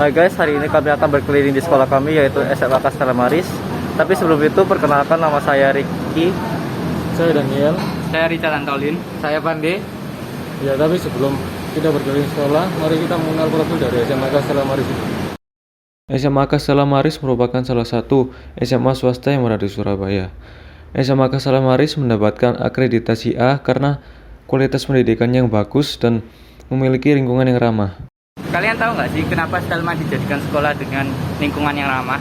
Hai guys, hari ini kami akan berkeliling di sekolah kami yaitu SMA Stella Maris. Tapi sebelum itu perkenalkan, nama saya Ricky. Saya Daniel. Saya Richard Antolin. Saya Pande. Ya, tapi sebelum kita berkeliling sekolah, mari kita mengenal profil dari SMA Stella Maris ini. SMA Stella Maris merupakan salah satu SMA swasta yang berada di Surabaya. SMA Stella Maris mendapatkan akreditasi A karena kualitas pendidikan yang bagus dan memiliki lingkungan yang ramah. Kalian tahu nggak sih kenapa Stelma dijadikan sekolah dengan lingkungan yang ramah?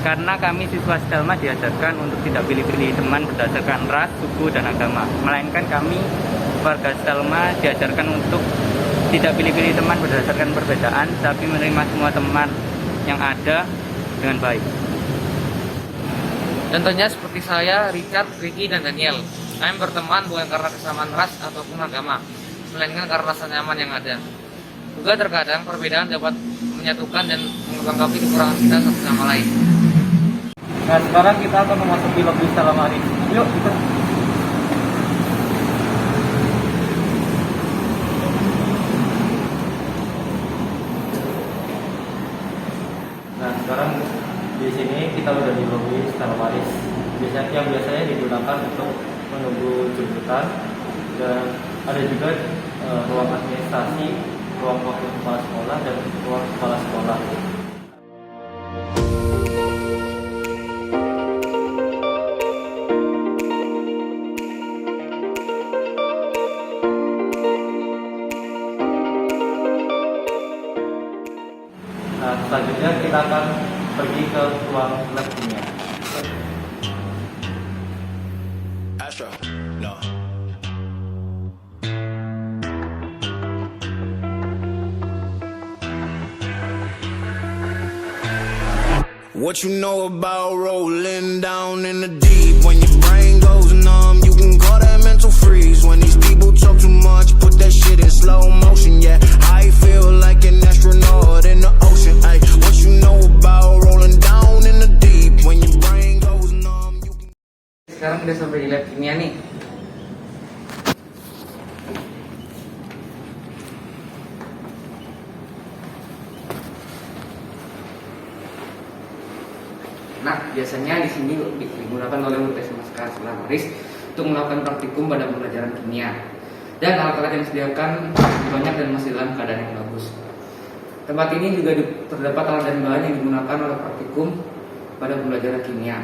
Karena kami siswa Stelma diajarkan untuk tidak pilih-pilih teman berdasarkan ras, suku, dan agama. Melainkan kami warga Stelma diajarkan untuk tidak pilih-pilih teman berdasarkan perbedaan, tapi menerima semua teman yang ada dengan baik. Contohnya seperti saya, Richard, Ricky, dan Daniel. Kami berteman bukan karena kesamaan ras ataupun agama, melainkan karena rasa nyaman yang ada. Juga terkadang perbedaan dapat menyatukan dan melengkapi kekurangan kita satu sama lain. Nah, sekarang kita akan memasuki lobi Stella Maris. Yuk, kita. Nah, sekarang di sini kita udah di lobi Stella Maris. Biasanya digunakan untuk menunggu jemputan, dan ada juga ruang administrasi, ruang wakil kepala sekolah, dan ruang kepala sekolah. Nah, selanjutnya kita akan pergi ke ruang lab kimia. Astro, no. What you know about rolling down in the deep? When your brain goes numb, you can call that mental freeze. When these people talk too much, put that shit in slow motion. Yeah, I feel like an astronaut in the ocean. Ay, what you know about rolling down in the deep? When your brain goes numb, you can... Sekarang udah sampai di lab kimia nih. Nah, biasanya di sini digunakan oleh murid SMA Stella Maris untuk melakukan praktikum pada pembelajaran kimia. Dan alat-alat yang disediakan banyak dan masih dalam keadaan yang bagus. Tempat ini juga terdapat alat dan bahan yang digunakan oleh praktikum pada pembelajaran kimia.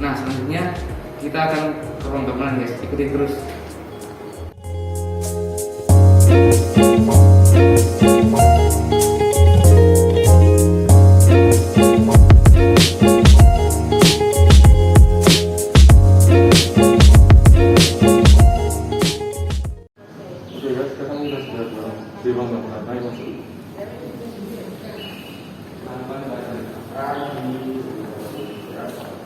Nah, selanjutnya kita akan ke ruang gamelan, guys. Ikutin terus. Oke guys, sekarang kita sudah di ruang gamelan. Ayo masuk.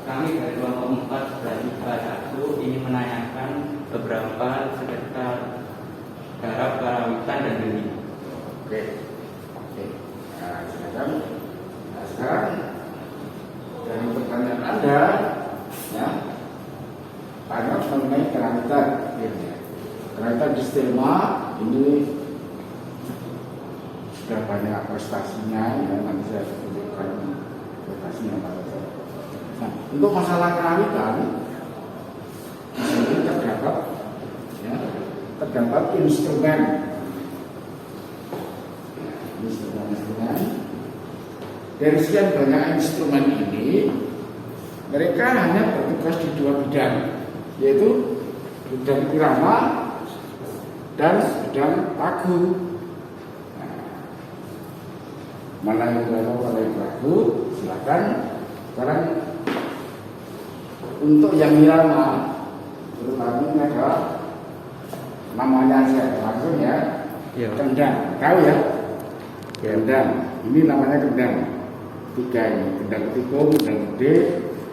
Kami dari kelompok 4 dari IPA 1 ini menanyakan beberapa sekitar garap, karawitan, dan geni. Oke. Nah, sekarang dari pertanyaan Anda, ya, tanya mengenai karawitan. Karawitan di Stelma ini sudah banyak prestasinya, ya, nanti saya tunjukkan prestasinya pada saya. Nah, untuk masalah karawitan, di sini terdapat instrumen. Instrumen. Dari sekian banyak instrumen ini, mereka hanya bertugas di dua bidang, yaitu bidang irama dan bidang lagu. Nah, mana yang irama, mana yang lagu, silakan. Sekarang untuk yang irama, terutama ini ada namanya saya langsung ya, kendang, tahu ya? Kendang, ini namanya kendang. tiga ini, gendang ketikung, gendang gede,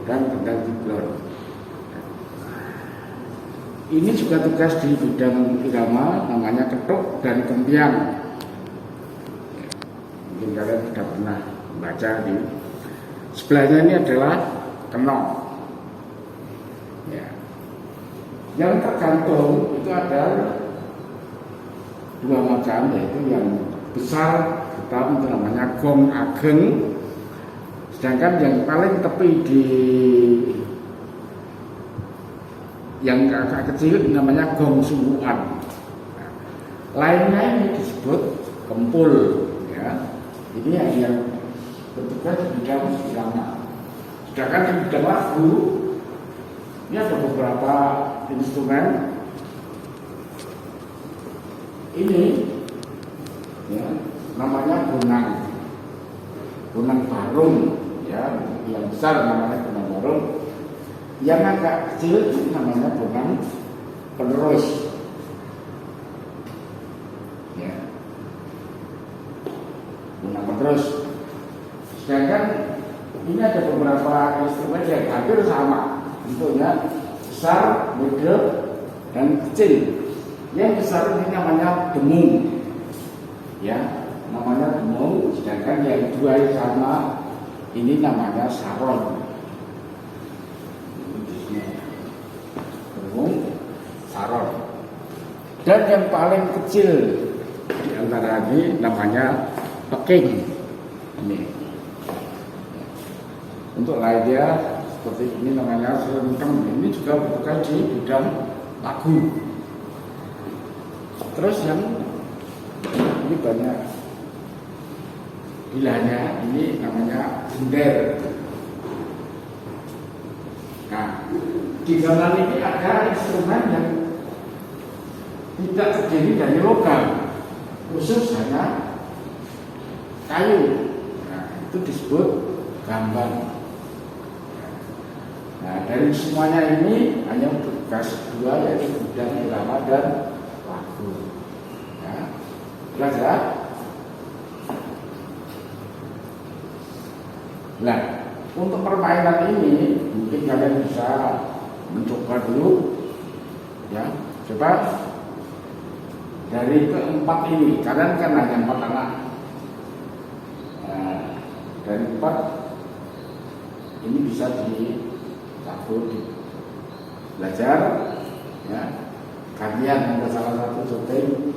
dan gendang tiblon. Ini juga tugas di bidang irama, namanya ketuk dan kempiang. Mungkin kalian sudah pernah baca di sebelahnya ini adalah kenong. Ya. Yang tergantung itu ada dua macam, yaitu yang besar hitam itu namanya gong ageng, sedangkan yang paling tepi di yang agak kecil namanya gong sungguhan. Nah, lainnya ini disebut kempul, ya. Ini yang bertugas di bidang irama. Sedangkan di bidang lagu ini ada beberapa instrumen ini, ya, namanya bonang barung, ya, yang besar namanya bonang barung. Yang agak kecil itu namanya bonang penerus. Ya. Bonang penerus. Sedangkan ini ada beberapa instrumen yang hampir sama, bentuknya besar, middle, dan kecil. Yang besar ini namanya demung. Ya, namanya demung, sedangkan yang dua yang sama ini namanya saron. Saron. Dan yang paling kecil di antara ini namanya peking. Ini. Untuk lainnya seperti ini namanya selenteng. Ini juga bertugas di bidang lagu. Terus yang ini banyak bilanya, ini namanya gender. Nah, di gamelan ini ada instrumen yang tidak terdiri dari logam, khusus hanya kayu. Nah, itu disebut gamelan. Nah, dari semuanya ini hanya tugas dua, yaitu bidang irama dan lagu. Ya, jelas ya? Nah, untuk permainan ini mungkin kalian bisa mencoba dulu, ya. Coba dari keempat ini, kalian kan hanya 4 anak. Nah, dari 4 ini bisa belajar, ya. Kalian ada salah satu syuting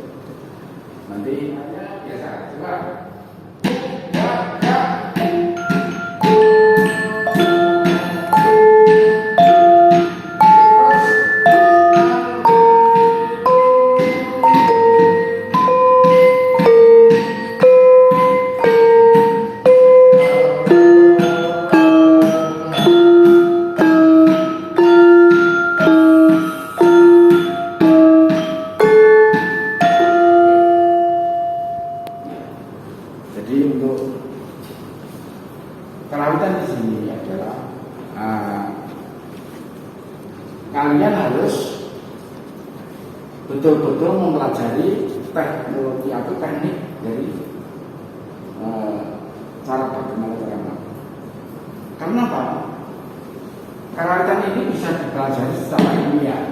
nanti biasa coba. Jadi untuk kerawitan di sini adalah kalian harus betul-betul mempelajari teknologi atau teknik dari cara bagaimana cara. Karena apa? Kerawitan ini bisa dipelajari secara ilmiah.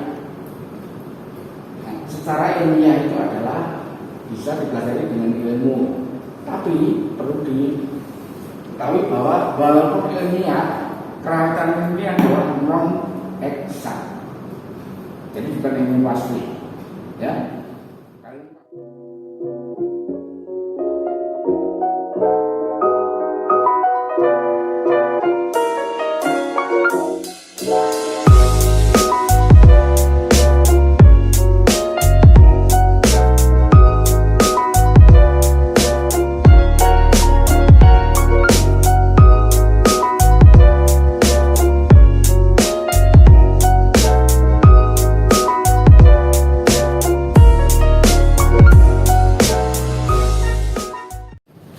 Nah, secara ilmiah itu adalah bisa dipelajari dengan ilmu. Tapi perlu diketahui bahwa walaupun ilmiah, kerawitan ini adalah non eksak. Jadi bukan ilmu pasti, ya.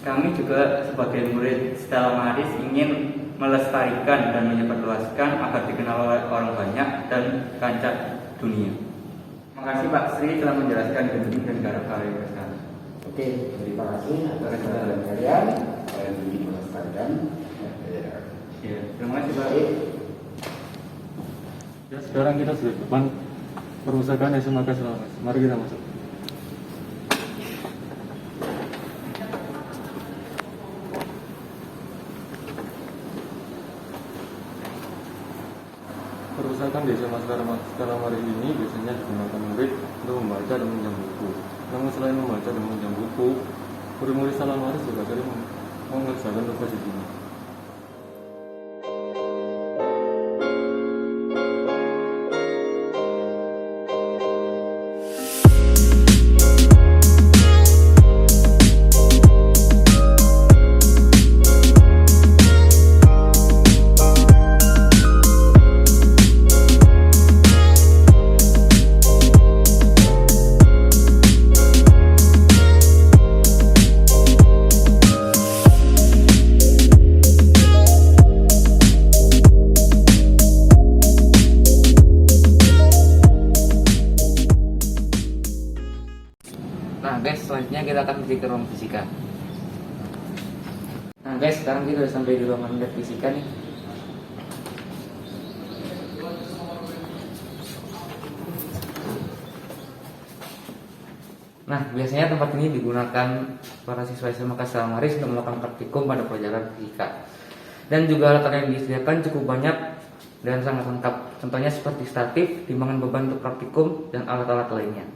Kami juga sebagai murid Stella Maris ingin melestarikan dan menyebarluaskan agar dikenal oleh orang banyak dan kancah dunia. Terima kasih Pak Sri telah menjelaskan genting dan cara kalian. Oke, terima kasih atas perhatian kalian. dan ingin melestarikan. Ya, terima kasih Pak. Ya, sekarang kita sudah di depan perusahaan SMA Kasela Maris. Mari kita masuk. Perusahaan di SMA Kasela Maris ini biasanya digunakan murid untuk membaca dan meminjam buku. Namun selain membaca dan meminjam buku, murid-murid Kasela Maris juga sering mengerjakan tugas di sini. Nah guys, selanjutnya kita akan pergi ke ruang fisika. Nah guys, sekarang kita udah sampai di ruangan lab fisika nih. Nah, biasanya tempat ini digunakan para siswa SMA Kasela Maris untuk melakukan praktikum pada pelajaran fisika. Dan juga alat-alat yang disediakan cukup banyak dan sangat lengkap. Contohnya seperti statif, timbangan beban untuk praktikum, dan alat-alat lainnya.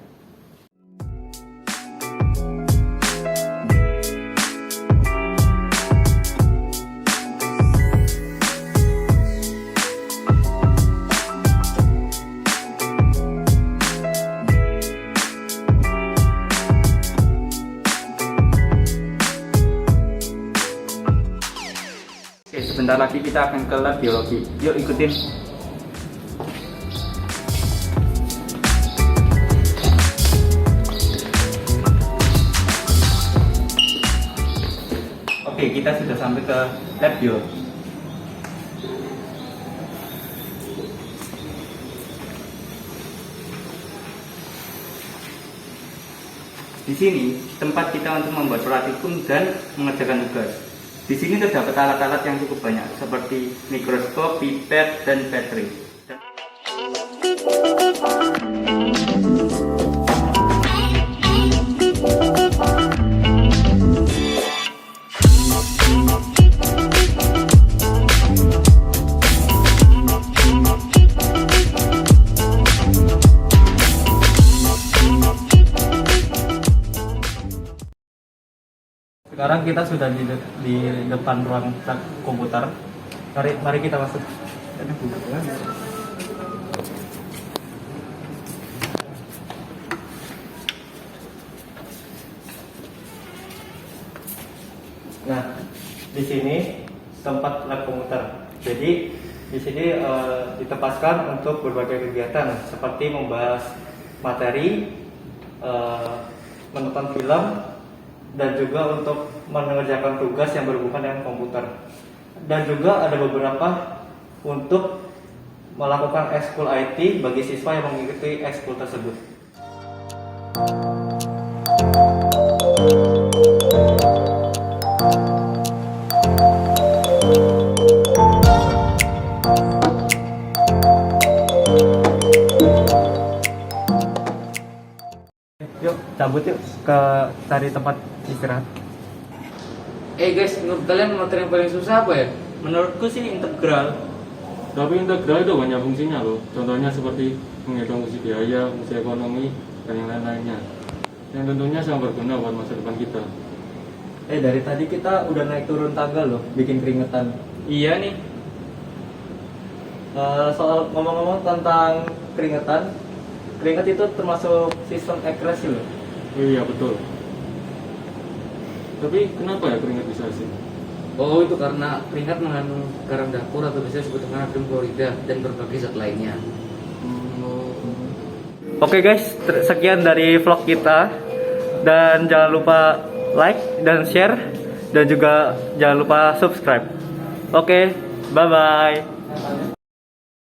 Oke, sebentar lagi kita akan ke lab biologi. Yuk ikutin. Oke, kita sudah sampai ke lab biologi. Di sini tempat kita untuk membuat praktikum dan mengerjakan tugas. Di sini terdapat alat-alat yang cukup banyak seperti mikroskop, pipet, dan baterai. Sekarang kita sudah di depan ruang komputer. Mari kita masuk. Nah, di sini tempat lab komputer. Jadi di sini ditempatkan untuk berbagai kegiatan seperti membahas materi, menonton film, dan juga untuk mengerjakan tugas yang berhubungan dengan komputer. Dan juga ada beberapa untuk melakukan ekskul IT bagi siswa yang mengikuti ekskul tersebut. Yuk, cabut yuk ke cari tempat istirahat. Guys, menurut kalian materi yang paling susah apa ya? Menurutku sih integral. Tapi integral itu banyak fungsinya loh. Contohnya seperti menghitung fungsi biaya, fungsi ekonomi, dan yang lain-lainnya. Yang tentunya sangat berguna buat masa depan kita. Dari tadi kita udah naik turun tangga loh, bikin keringetan. Iya nih. Soal ngomong-ngomong tentang keringetan, keringat itu termasuk sistem ekskresi loh. Iya betul. Tapi kenapa ya keringat bisa asin? Oh, itu karena keringat mengandung garam dapur atau biasa disebut dengan natrium klorida dan berbagai zat lainnya. Oke guys, sekian dari vlog kita. Dan jangan lupa like dan share. Dan juga jangan lupa subscribe. Oke, bye-bye.